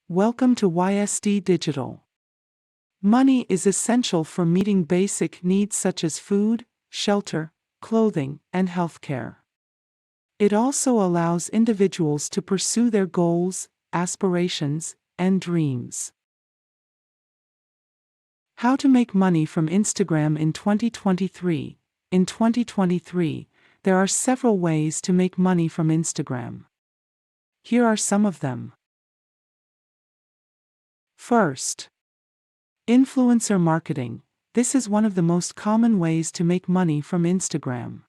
Welcome to YSD Digital. Money is essential for meeting basic needs such as food, shelter, clothing, and healthcare. It also allows individuals to pursue their goals, aspirations, and dreams. How to make money from Instagram in 2023. In 2023, there are several ways to make money from Instagram. Here are some of them. First, influencer marketing. This is one of the most common ways to make money from Instagram.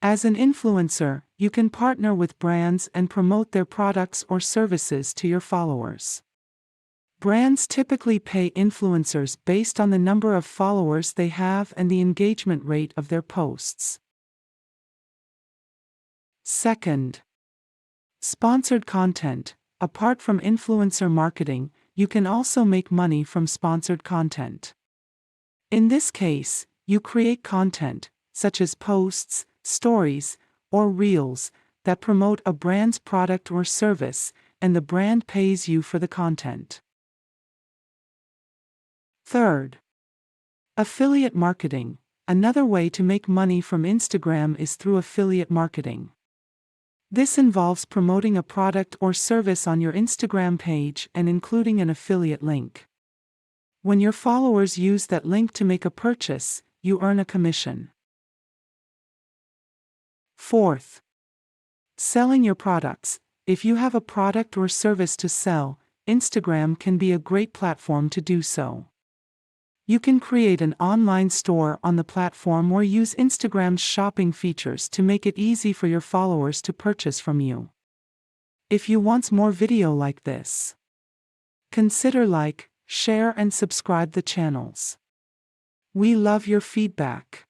As an influencer, you can partner with brands and promote their products or services to your followers. Brands typically pay influencers based on the number of followers they have and the engagement rate of their posts. Second, sponsored content. Apart from influencer marketing, you can also make money from sponsored content. In this case, you create content, such as posts, stories, or reels, that promote a brand's product or service, and the brand pays you for the content. Third, affiliate marketing. Another way to make money from Instagram is through affiliate marketing. This involves promoting a product or service on your Instagram page and including an affiliate link. When your followers use that link to make a purchase, you earn a commission. Fourth, selling your products. If you have a product or service to sell, Instagram can be a great platform to do so. You can create an online store on the platform or use Instagram's shopping features to make it easy for your followers to purchase from you. If you want more video like this, consider like, share and subscribe the channels. We love your feedback.